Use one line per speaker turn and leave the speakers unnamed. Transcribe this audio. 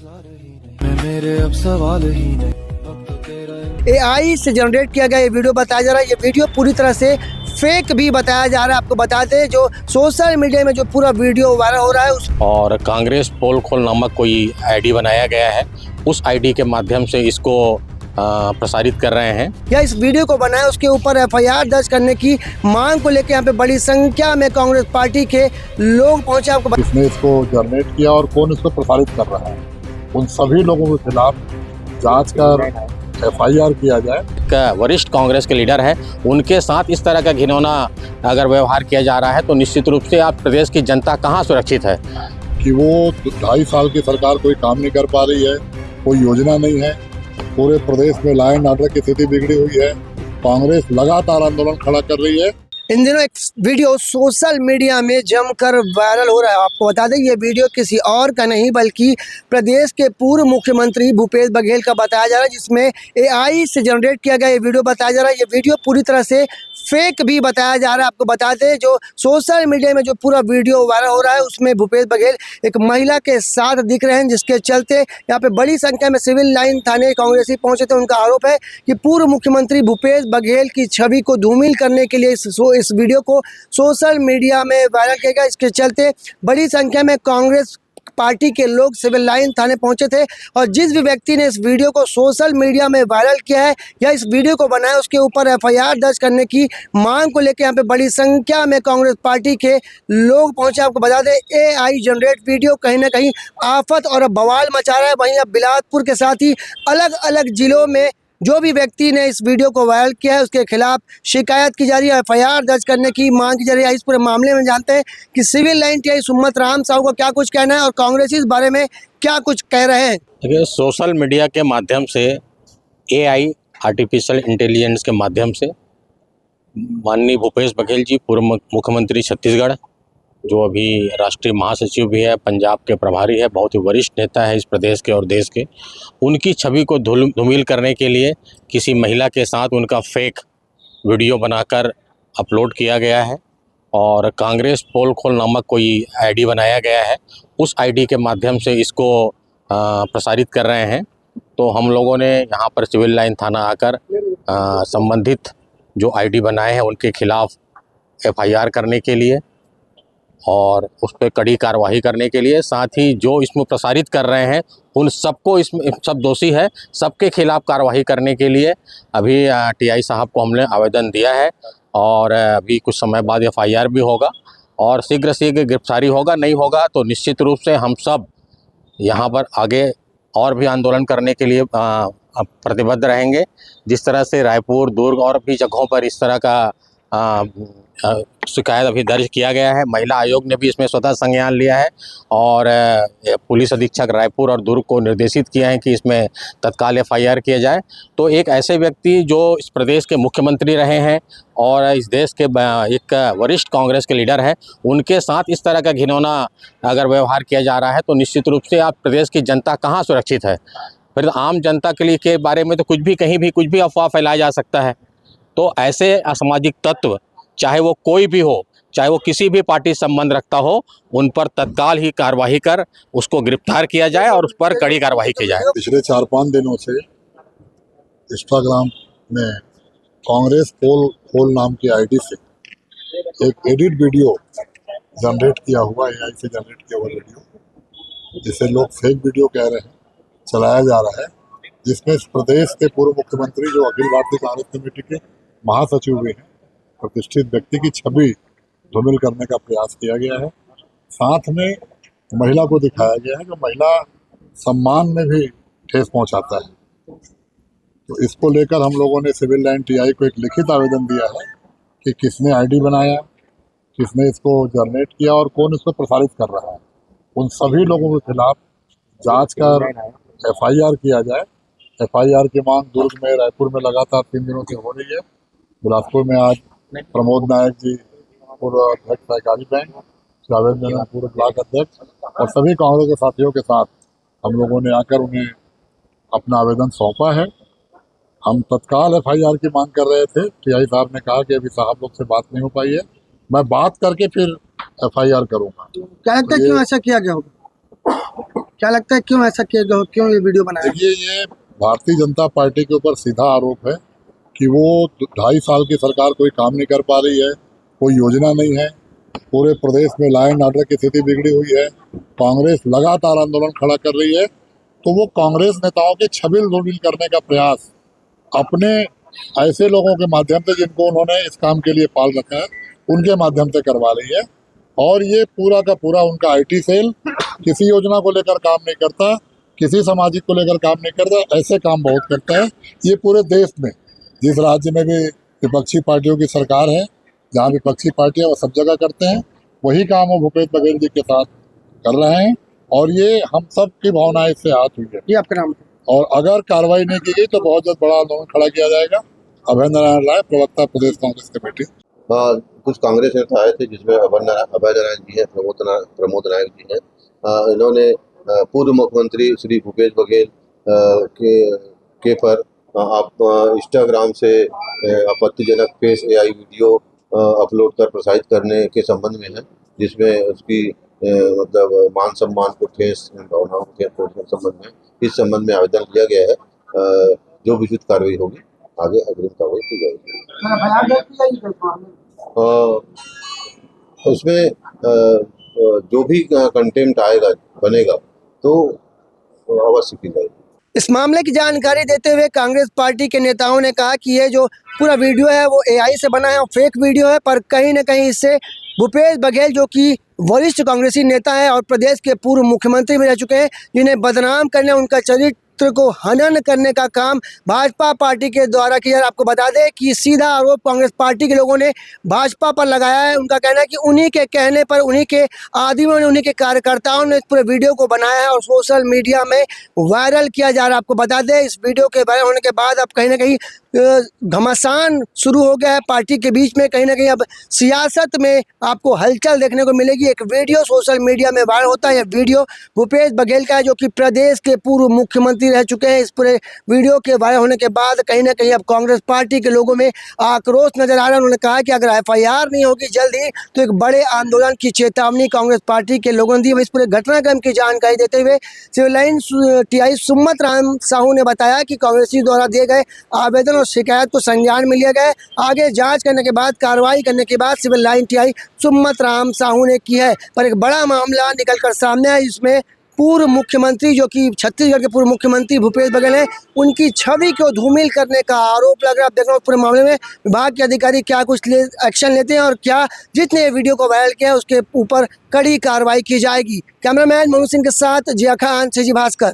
मेरे अब सवाल ही नहीं।
AI से जनरेट किया गया ये वीडियो बताया जा रहा है। ये वीडियो पूरी तरह से फेक भी बताया जा रहा है। आपको बताते हैं जो सोशल मीडिया में जो पूरा वीडियो वायरल हो रहा है
और कांग्रेस पोल खोल नामक कोई आईडी बनाया गया है, उस आईडी के माध्यम से इसको प्रसारित कर रहे हैं।
या इस वीडियो को बनाया उसके ऊपर FIR दर्ज करने की मांग को लेकर यहाँ पे बड़ी संख्या में कांग्रेस पार्टी के लोग पहुंचे। आपको
किसने इसको जनरेट किया और कौन इसको प्रसारित कर रहा है, उन सभी लोगों के खिलाफ जांच कर FIR किया जाए।
वरिष्ठ कांग्रेस के लीडर है, उनके साथ इस तरह का घिनौना अगर व्यवहार किया जा रहा है तो निश्चित रूप से आप प्रदेश की जनता कहाँ सुरक्षित है।
कि वो 2.5 साल की सरकार कोई काम नहीं कर पा रही है, कोई योजना नहीं है, पूरे प्रदेश में लॉ एंड ऑर्डर की स्थिति बिगड़ी हुई है, कांग्रेस लगातार आंदोलन खड़ा कर रही है।
इन दिनों एक वीडियो सोशल मीडिया में जमकर वायरल हो रहा है। आपको बता दें ये वीडियो किसी और का नहीं बल्कि प्रदेश के पूर्व मुख्यमंत्री भूपेश बघेल का बताया जा रहा है, जिसमें AI से जनरेट किया गया ये वीडियो बताया जा रहा है। ये वीडियो पूरी तरह से फेक भी बताया जा रहा है। आपको बताते हैं जो सोशल मीडिया में जो पूरा वीडियो वायरल हो रहा है उसमें भूपेश बघेल एक महिला के साथ दिख रहे हैं, जिसके चलते यहाँ पे बड़ी संख्या में सिविल लाइन थाने कांग्रेसी पहुंचे थे। उनका आरोप है कि पूर्व मुख्यमंत्री भूपेश बघेल की छवि को धूमिल करने के लिए इस वीडियो को सोशल मीडिया में वायरल किया गया। इसके चलते बड़ी संख्या में कांग्रेस पार्टी के लोग सिविल लाइन थाने पहुंचे थे और जिस भी व्यक्ति ने इस वीडियो को सोशल मीडिया में वायरल किया है या इस वीडियो को बनाया उसके ऊपर FIR दर्ज करने की मांग को लेकर यहाँ पे बड़ी संख्या में कांग्रेस पार्टी के लोग पहुंचे। आपको बता दें AI जनरेट वीडियो कहीं ना कहीं आफत और बवाल मचा रहा है। वहीं अब बिलासपुर के साथ ही अलग अलग जिलों में जो भी व्यक्ति ने इस वीडियो को वायरल किया है उसके खिलाफ शिकायत की जा रही है, FIR दर्ज करने की मांग की जा रही है। इस पूरे मामले में जानते हैं कि civil line TI Sumat Ram Sahu का क्या कुछ कहना है और कांग्रेस इस बारे में क्या कुछ कह रहे हैं।
देखिए, सोशल मीडिया के माध्यम से AI आर्टिफिशियल इंटेलिजेंस के माध्यम से माननीय भूपेश बघेल जी पूर्व मुख्यमंत्री छत्तीसगढ़, जो अभी राष्ट्रीय महासचिव भी है, पंजाब के प्रभारी है, बहुत ही वरिष्ठ नेता है इस प्रदेश के और देश के, उनकी छवि को धूमिल करने के लिए किसी महिला के साथ उनका फेक वीडियो बनाकर अपलोड किया गया है और कांग्रेस पोल खोल नामक कोई आईडी बनाया गया है, उस आईडी के माध्यम से इसको प्रसारित कर रहे हैं। तो हम लोगों ने यहाँ पर सिविल लाइन थाना आकर संबंधित जो आईडी बनाए हैं उनके खिलाफ FIR करने के लिए और उस पर कड़ी कार्रवाई करने के लिए, साथ ही जो इसमें प्रसारित कर रहे हैं उन सबको, इसमें सब दोषी है, सबके खिलाफ कार्रवाई करने के लिए अभी TI साहब को हमने आवेदन दिया है और अभी कुछ समय बाद FIR भी होगा और शीघ्र गिरफ्तारी होगा। नहीं होगा तो निश्चित रूप से हम सब यहाँ पर आगे और भी आंदोलन करने के लिए प्रतिबद्ध रहेंगे। जिस तरह से रायपुर, दुर्ग और भी जगहों पर इस तरह का शिकायत अभी दर्ज किया गया है, महिला आयोग ने भी इसमें स्वतः संज्ञान लिया है और पुलिस अधीक्षक रायपुर और दुर्ग को निर्देशित किया है कि इसमें तत्काल FIR किया जाए। तो एक ऐसे व्यक्ति जो इस प्रदेश के मुख्यमंत्री रहे हैं और इस देश के एक वरिष्ठ कांग्रेस के लीडर हैं, उनके साथ इस तरह का घिनौना अगर व्यवहार किया जा रहा है तो निश्चित रूप से आप प्रदेश की जनता कहाँ सुरक्षित है। फिर आम जनता के लिए के बारे में तो कुछ भी कहीं भी कुछ भी अफवाह फैलाया जा सकता है। तो ऐसे असामाजिक तत्व, चाहे वो कोई भी हो, चाहे वो किसी भी पार्टी संबंध रखता हो, उन पर तत्काल ही कार्रवाई कर उसको गिरफ्तार किया जाए और उस पर कड़ी कार्रवाई की जाए।
पिछले 4-5 दिनों से इंस्टाग्राम में कांग्रेस पोल खोल नाम की आईडी से एक एडिट वीडियो जनरेट किया हुआ, AI से जनरेट किया हुआ वीडियो, जिसे लोग फेक वीडियो कह रहे हैं, चलाया जा रहा है, जिसमें इस प्रदेश के पूर्व मुख्यमंत्री जो अखिल भारतीय कांग्रेस कमेटी के महासचिव भी हैं, प्रतिष्ठित व्यक्ति की छवि धूमिल करने का प्रयास किया गया है। साथ में महिला को दिखाया गया है जो महिला सम्मान में भी ठेस पहुंचाता है। तो इसको लेकर हम लोगों ने सिविल लाइन TI को एक लिखित आवेदन दिया है कि किसने आईडी बनाया, किसने इसको जनरेट किया और कौन इसको प्रसारित कर रहा है, उन सभी लोगों के खिलाफ जांच कर FIR किया जाए। FIR की मांग दुर्ग में, रायपुर में लगातार 3 दिनों से हो रही है। बिलासपुर में आज प्रमोद नायक जी, पूर्व अध्यक्ष सहकारी बैंक, जावेद मेनन पूर्व ब्लॉक अध्यक्ष और सभी कांग्रेस के साथियों के साथ हम लोगों ने आकर उन्हें अपना आवेदन सौंपा है। हम तत्काल FIR की मांग कर रहे थे। TI साहब ने कहा कि अभी साहब लोग से बात नहीं हो पाई है, मैं बात करके फिर FIR करूंगा।
क्या लगता है क्यों ऐसा किया गया होगा? क्या लगता है क्यों ऐसा किया गया, क्यों ये वीडियो बनाया?
देखिए, ये भारतीय जनता पार्टी के ऊपर सीधा आरोप है कि वो 2.5 साल की सरकार कोई काम नहीं कर पा रही है, कोई योजना नहीं है, पूरे प्रदेश में लॉ एंड ऑर्डर की स्थिति बिगड़ी हुई है, कांग्रेस लगातार आंदोलन खड़ा कर रही है। तो वो कांग्रेस नेताओं की छबिल धूमिल करने का प्रयास अपने ऐसे लोगों के माध्यम से जिनको उन्होंने इस काम के लिए पाल रखा है, उनके माध्यम से करवा रही है। और ये पूरा का पूरा उनका आईटी सेल किसी योजना को लेकर काम नहीं करता, किसी सामाजिक को लेकर काम नहीं करता, ऐसे काम बहुत करता है। ये पूरे देश में जिस राज्य में भी विपक्षी पार्टियों की सरकार है, जहाँ विपक्षी पार्टियां वो सब जगह करते हैं, वही काम वो भूपेश बघेल जी के साथ कर रहे हैं। और ये हम सब की भावनाएं इससे हाथ हुई है।
ये आपका नाम?
और अगर कार्रवाई नहीं की गई तो बहुत जल्द बड़ा आंदोलन खड़ा किया जाएगा। अभय नारायण राय, प्रवक्ता प्रदेश कांग्रेस कमेटी।
कुछ कांग्रेस नेता आए थे जिसमें अभय नारायण जी हैं, प्रमोद नायक जी हैं। इन्होंने पूर्व मुख्यमंत्री श्री भूपेश बघेल के पर आप इंस्टाग्राम से आपत्तिजनक फेस AI वीडियो अपलोड कर प्रसारित करने के संबंध में है, जिसमें उसकी मतलब मान सम्मान को ठेस भावनाओं के संबंध में इस संबंध में आवेदन किया गया है। जो भी उचित कार्रवाई होगी आगे अग्रिम कार्रवाई की जाएगी। उसमें जो भी कंटेंट आएगा बनेगा तो अवश्य की जाएगी।
इस मामले की जानकारी देते हुए कांग्रेस पार्टी के नेताओं ने कहा कि ये जो पूरा वीडियो है वो AI से बना है और फेक वीडियो है, पर कहीं न कहीं इससे भूपेश बघेल जो कि वरिष्ठ कांग्रेसी नेता है और प्रदेश के पूर्व मुख्यमंत्री भी रह चुके हैं, जिन्हें बदनाम करने, उनका चरित्र को हनन करने का काम भाजपा पार्टी के द्वारा किया। आपको बता दें कि सीधा आरोप कांग्रेस पार्टी के लोगों ने भाजपा पर लगाया है। उनका कहना है कि उन्हीं के कहने पर, उन्हीं के आदिमों ने, उन्हीं के कार्यकर्ताओं ने इस पूरे वीडियो को बनाया है और सोशल मीडिया में वायरल किया जा रहा है। आपको बता दें, इस वीडियो के वायरल होने के बाद अब कहीं ना कहीं घमासान शुरू हो गया है पार्टी के बीच में। कहीं ना कहीं अब सियासत में आपको हलचल देखने को मिलेगी। एक वीडियो सोशल मीडिया में वायरल होता है। यह वीडियो भूपेश बघेल का है, जो कि प्रदेश के पूर्व मुख्यमंत्री रह चुके हैं। इस पूरे वीडियो के वायरल होने के बाद कहीं ना कहीं अब कांग्रेस पार्टी के लोगों में आक्रोश नजर आ रहा है। उन्होंने कहा कि अगर FIR नहीं होगी जल्दी तो एक बड़े आंदोलन की चेतावनी कांग्रेस पार्टी के लोगों ने दी। इस पूरे घटनाक्रम की जानकारी देते हुए civil line TI Sumat Ram Sahu ने बताया कि कांग्रेसी द्वारा दिए गए आवेदन और शिकायत को संज्ञान में लिया गया है। आगे जांच करने के बाद, कार्रवाई करने के बाद civil line TI Sumat Ram Sahu ने की है। पर एक बड़ा मामला निकलकर सामने है, जिसमें पूर्व मुख्यमंत्री जो कि छत्तीसगढ़ के पूर्व मुख्यमंत्री भूपेश बघेल हैं, उनकी छवि को धूमिल करने का आरोप लग रहा है। आप देख रहे हो पूरे मामले में विभाग के अधिकारी क्या कुछ एक्शन लेते हैं और क्या जितने वीडियो को वायरल किया है उसके ऊपर कड़ी कार्रवाई की जाएगी। कैमरामैन मनु सिंह के साथ जिया खान, CG भास्कर।